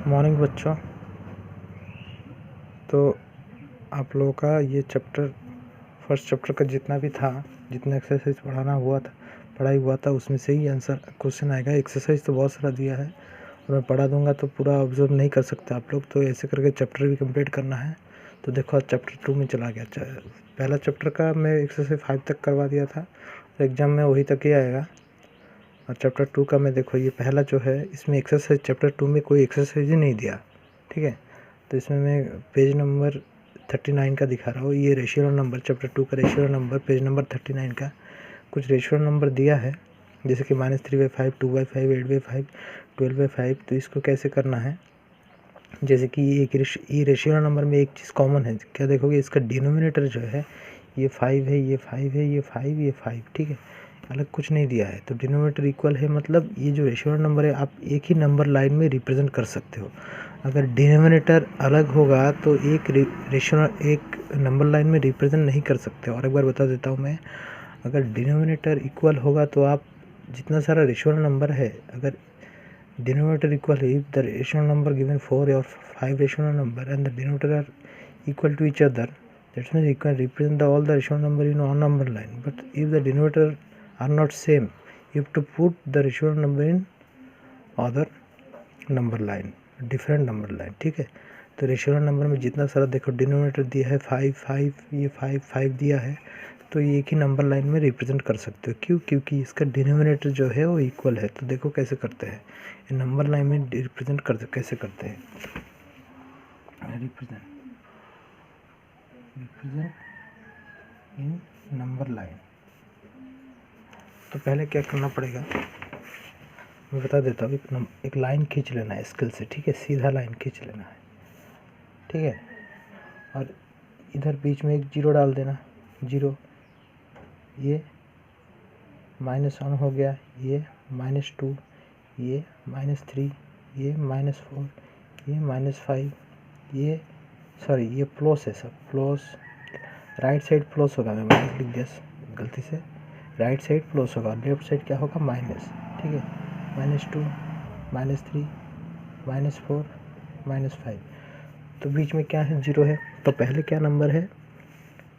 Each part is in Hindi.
मॉर्निंग बच्चों। तो आप लोगों का ये फर्स्ट चैप्टर का जितना भी था, जितना एक्सरसाइज पढ़ाई हुआ था उसमें से ही आंसर क्वेश्चन आएगा। एक्सरसाइज तो बहुत सारा दिया है और मैं पढ़ा दूंगा तो पूरा ऑब्जर्व नहीं कर सकते आप लोग, तो ऐसे करके चैप्टर भी कंप्लीट करना है। तो देखो आज चैप्टर 2 में चला गया। पहला चैप्टर का मैं एक्सरसाइज 5 तक करवा दिया था, तो एग्ज़ाम में वही तक ही आएगा। और चैप्टर 2 का मैं देखो, ये पहला जो है इसमें एक्सरसाइज चैप्टर 2 में कोई एक्सरसाइज ही नहीं दिया, ठीक है। तो इसमें मैं पेज नंबर 39 का दिखा रहा हूँ। ये रेशियो नंबर, चैप्टर 2 का रेशियो नंबर पेज नंबर 39 का कुछ रेशियो नंबर दिया है, जैसे कि -3/5, 2/5, 8/5, 12/5। तो इसको कैसे करना है, जैसे कि ये रेशियो नंबर में एक चीज़ कॉमन है, क्या देखोगे इसका डिनोमिनेटर जो है ये 5 है, ये 5 है, ये 5, ये 5, ठीक है। अलग कुछ नहीं दिया है, तो डिनोमिनेटर इक्वल है, मतलब ये जो रेशियो नंबर है आप एक ही नंबर लाइन में रिप्रेजेंट कर सकते हो। अगर डिनोमिनेटर अलग होगा तो एक नंबर लाइन में रिप्रेजेंट नहीं कर सकते। और एक बार बता देता हूँ मैं, अगर डिनोमिनेटर इक्वल होगा तो आप जितना सारा रेशियो नंबर है, अगर डिनोमिनेटर इक्वल है, if the rational number given 4 or 5 rational number and the denominator are equal to each other, that means you can represent all the rational number in one number line. But if the denominator are not same, you have to put the rational number in other number line, different number line, ठीक है। तो रेशनल नंबर में जितना सारा देखो डिनोमिनेटर दिया है 5 5, ये 5 5 दिया है, तो ये एक ही नंबर लाइन में रिप्रेजेंट कर सकते हो। क्यों? क्योंकि इसका डिनोमिनेटर जो है वो इक्वल है। तो देखो कैसे करते हैं, ये नंबर लाइन में रिप्रेजेंट कैसे करते हैं। Represent in number line. तो पहले क्या करना पड़ेगा मैं बता देता हूँ। एक लाइन खींच लेना है स्केल से, ठीक है, सीधा लाइन खींच लेना है, ठीक है। और इधर बीच में एक जीरो डाल देना, जीरो, ये -1 हो गया, ये -2, ये -3, ये -4, ये -5, ये सॉरी ये प्लस है, सब प्लस। राइट साइड प्लस होगा, मैं माइनस लिख दिया गलती से। राइट साइड प्लस होगा, लेफ्ट साइड क्या होगा, माइनस, ठीक है। -2, -3, -4, -5। तो बीच में क्या है, जीरो है। तो पहले क्या नंबर है,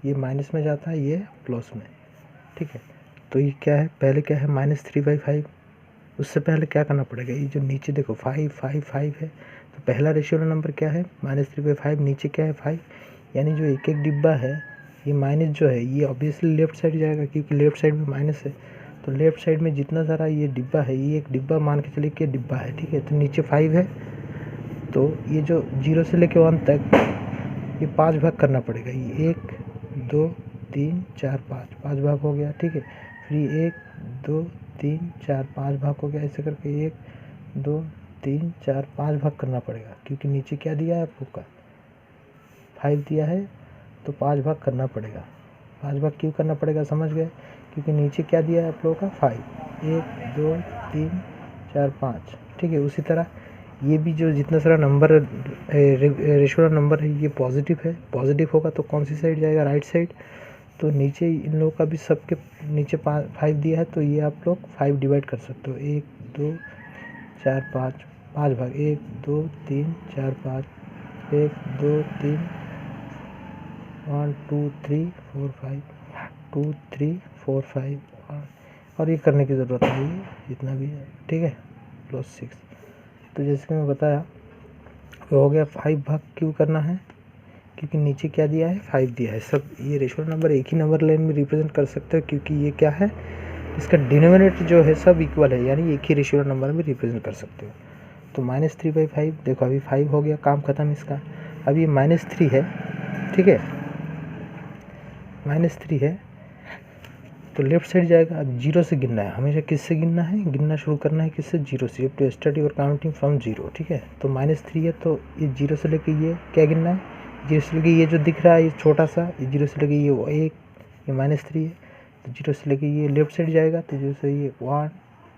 ये माइनस में जाता है, ये प्लस में, ठीक है। तो ये क्या है, पहले क्या है, -3/5। उससे पहले क्या करना पड़ेगा, ये जो नीचे देखो 5 5 5 है, तो पहला रेशियो नंबर क्या है, -3/5, नीचे क्या है 5, यानी जो एक एक डिब्बा है, ये माइनस जो है ये ऑब्वियसली लेफ्ट साइड जाएगा, क्योंकि लेफ्ट साइड में माइनस है। तो लेफ्ट साइड में जितना सारा ये डिब्बा है, ये एक डिब्बा मान के चलिए कि डिब्बा है, ठीक है। तो नीचे 5 है, तो ये जो 0 से लेके 1 तक ये 5 भाग करना पड़ेगा। ये 1 2 3 4 5 भाग हो गया, ठीक है। फिर ये 1 2 3 4 5 भाग हो गया, ऐसे करके 1 2 3 4 5 भाग करना पड़ेगा, क्योंकि नीचे क्या दिया है आपको का 5 दिया है, तो 5 भाग करना पड़ेगा। 5 भाग क्यों करना पड़ेगा, समझ गए, क्योंकि नीचे क्या दिया है आप लोगों का 5, 1 2 3 4 5, ठीक है। उसी तरह ये भी जो जितना सारा नंबर रेशुअल नंबर है, ये पॉजिटिव है, पॉजिटिव होगा तो कौन सी साइड जाएगा, राइट साइड। तो नीचे इन लोगों का भी सबके नीचे 5 दिया है, तो ये आप लोग 5 डिवाइड कर सकते हो, 1 2 4 5, 5 भाग, 1 2 3 4 5, 1 2 3 1 2 3 4 5, 2 3 4 5, और ये करने की ज़रूरत नहीं है, जितना भी है, ठीक है, +6। तो जैसे कि मैं बताया, तो हो गया 5 भाग क्यों करना है, क्योंकि नीचे क्या दिया है, 5 दिया है। सब ये रेशनल नंबर एक ही नंबर लाइन में रिप्रेजेंट कर सकते हो, क्योंकि ये क्या है, इसका डिनोमिनेटर जो है सब इक्वल है, यानी एक ही रेशनल नंबर में रिप्रेजेंट कर सकते हो। तो -3/5 देखो, अभी 5 हो गया, काम खत्म इसका। अब ये -3 है, ठीक है, -3 है, तो लेफ्ट साइड जाएगा। अब 0 से गिनना है, हमेशा किससे गिनना है, गिनना शुरू करना है किससे, 0 से। To start your counting from 0, ठीक है। तो -3 है, तो ये 0 से लेके ये क्या गिनना है, 0 से लेके ये जो दिख रहा है ये छोटा सा, ये 0 से लेके ये 1, ये -3 है, तो 0 से लेके ये लेफ्ट साइड जाएगा, तो 0 से ये 1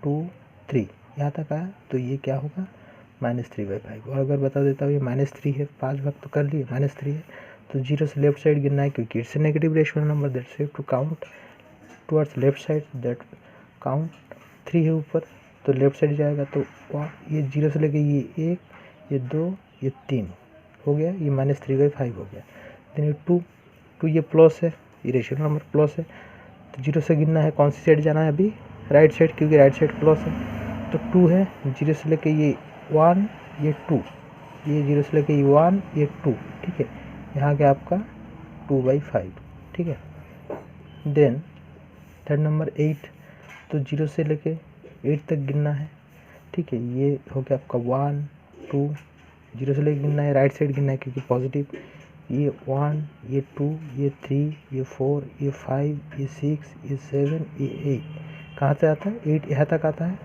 2 3 यहाँ तक आया, तो ये क्या होगा, -3/5। और अगर बता देता हूँ ये -3 है, 5 भाग तो कर लिए, -3 है, तो 0 से लेफ्ट साइड गिनना है, क्योंकि it's negative rational number, that's have to count towards left side, that count 3 है ऊपर, तो लेफ्ट साइड जाएगा। तो ये 0 से लेके ये 1, ये 2, ये 3 हो गया, ये -3/5 हो गया। देन ये 2 ये प्लस है, ये रेशनल नंबर प्लस है, तो 0 से गिनना है, कौन सी साइड जाना है अभी, राइट साइड, क्योंकि राइट साइड प्लस है। तो 2 है, 0 से लेके ये 1, ये 2, ये 0 से लेके ये 1, ये 2, ठीक है। यहाँ गया आपका 2/5, ठीक है। देन थर्ड नंबर 8, तो 0 से लेके 8 तक गिनना है, ठीक है। ये हो गया आपका 1, 2, 0 से लेके गिनना है, राइट साइड गिनना है क्योंकि पॉजिटिव। ये 1, ये 2, ये 3, ये 4, ये 5, ये 6, ये 7, ये 8, कहाँ से आता है, 8 यहाँ तक आता है,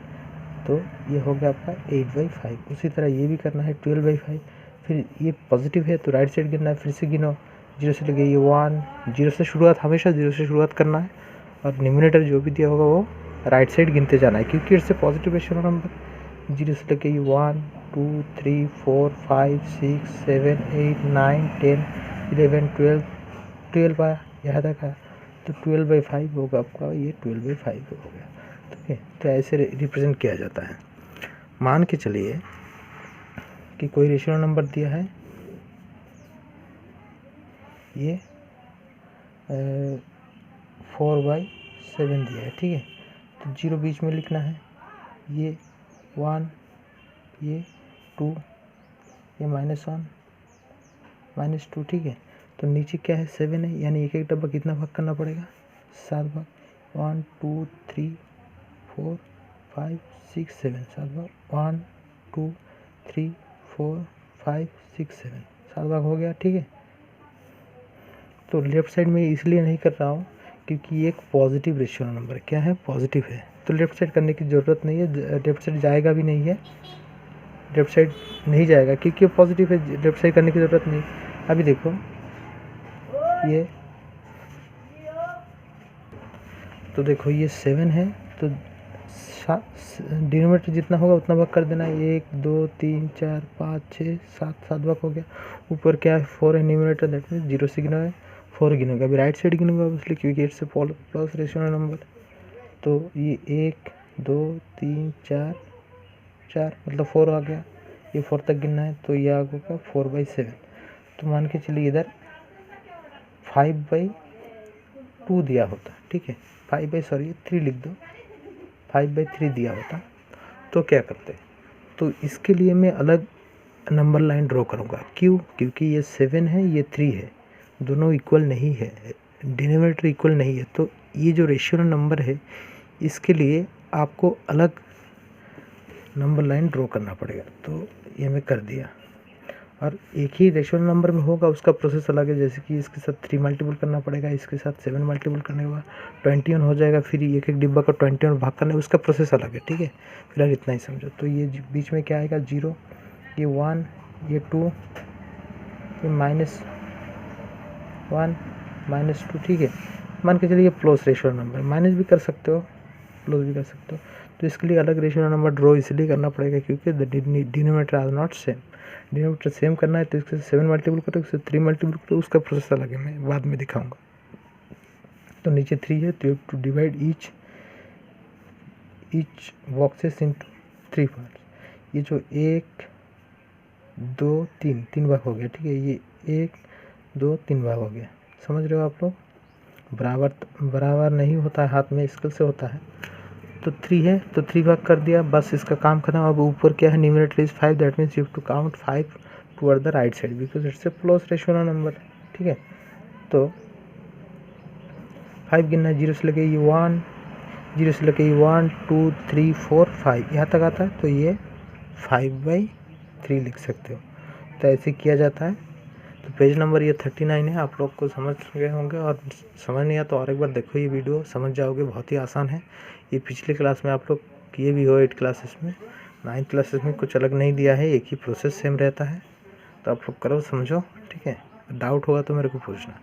तो ये हो गया आपका 8/5। उसी तरह ये भी करना है 12/5। फिर ये पॉजिटिव है तो राइट साइड गिनना है, फिर से गिनो, 0 से लेके ये 1, 0 से शुरुआत, हमेशा 0 से शुरुआत करना है, और न्यूमरेटर जो भी दिया होगा वो राइट साइड गिनते जाना है क्योंकि इससे पॉजिटिव रेशनल नंबर। 0 से लेके ये 1, 2, 3, 4, 5, 6, 7, 8, 9, 10, 11, 12 आया, यहाँ तक आया, तो 12/5 होगा आपका, ये 12/5 हो गया, ठीक है। तो ऐसे रिप्रेजेंट किया जाता है। मान के चलिए कि कोई रेशनल नंबर दिया है, ये 4/7 दिया है, ठीक है। तो 0 बीच में लिखना है, ये 1, ये 2, ये -1, -2, ठीक है। तो नीचे क्या है, 7 है, यानी एक एक डब्बा कितना भाग करना पड़ेगा, 7 भाग, 1, 2, 3, 4, 5, 6, 7, 7 भाग, 1, 2, 3, 4, 5, 6, 7, 7 भाग हो गया, ठीक है। तो लेफ्ट साइड में इसलिए नहीं कर रहा हूँ क्योंकि ये एक पॉजिटिव रेशियो नंबर क्या है, पॉजिटिव है, तो लेफ्ट साइड करने की ज़रूरत नहीं है, लेफ्ट साइड जाएगा भी नहीं है, लेफ्ट साइड नहीं जाएगा क्योंकि ये पॉजिटिव है, लेफ्ट साइड करने की ज़रूरत नहीं। अभी देखो ये, तो देखो ये 7 है, तो डिनोमिनेटर जितना होगा उतना भाग कर देना, 1, 2, 3, 4, 5, 6, 7, 7 भाग हो गया। ऊपर क्या है, 4 है न्यूमरेटर, दैट मीन्स 0 से गिना है 4 गिनोगे, अभी राइट साइड गिनूंगा ऑब्वियसली क्योंकि इट्स प्लस रेशनल नंबर। तो ये 1, 2, 3, 4, 4 मतलब 4 आ गया, ये 4 तक गिनना है, तो ये आ गया 4/7। तो मान के चलिए इधर 5/2 दिया होता, ठीक है, 3 लिख दो, 5/3 दिया होता तो क्या करते, तो इसके लिए मैं अलग नंबर लाइन ड्रॉ करूँगा। क्यों, क्योंकि ये 7 है, ये 3 है, दोनों इक्वल नहीं है, डिनोमिनेटर इक्वल नहीं है, तो ये जो रेशियो नंबर है इसके लिए आपको अलग नंबर लाइन ड्रॉ करना पड़ेगा। तो ये मैं कर दिया, और एक ही रेशनल नंबर में होगा उसका प्रोसेस अलग है, जैसे कि इसके साथ 3 मल्टीपल करना पड़ेगा, इसके साथ 7 मल्टीपल करने के बाद 21 हो जाएगा, फिर एक एक डिब्बा का 21 भाग करना है, उसका प्रोसेस अलग है, ठीक है। फिलहाल इतना ही समझो। तो ये बीच में क्या आएगा, 0, ये 1, ये 2, ये -1, -2, ठीक है। मान के चलिए ये प्लस रेशनल नंबर, माइनस भी कर सकते हो, प्लस भी कर सकते हो, तो इसके लिए अलग रेशनल नंबर ड्रॉ इसलिए करना पड़ेगा क्योंकि the denominator are not same. Denominator same करना है तो इसके 7 मल्टीपल करो, इससे 3 मल्टीपल करो, उसका प्रोसेस अलग है, मैं बाद में दिखाऊंगा। तो नीचे 3 है तो you to divide each boxes into 3 parts. ये जो 1, 2, 3 भाग हो गया, ठीक है, ये 1, 2, 3 भाग हो गया, समझ रहे हो आप लोग। बराबर नहीं होता है हाथ में, स्केल से होता है। तो 3 है तो 3 भाग कर दिया, बस इसका काम खत्म। अब ऊपर क्या है, numerator is 5, that means you have to count 5 toward the right side because it's a plus rational number, ठीक है। तो 5 गिनना है, 0 से लेके ये 1, 0 से लेके ये 1, 2, 3, 4, 5 यहाँ तक आता है, तो ये 5/3 लिख सकते हो। तो ऐसे किया जाता है। तो पेज नंबर ये 39 है, आप लोग को समझ गए होंगे, और समझ नहीं आया तो और एक बार देखो ये वीडियो, समझ जाओगे, बहुत ही आसान है। ये पिछले क्लास में आप लोग किए भी हो 8 क्लासेस में, 9 क्लासेस में कुछ अलग नहीं दिया है, एक ही प्रोसेस सेम रहता है। तो आप लोग करो, समझो, ठीक है। डाउट होगा तो मेरे को पूछना।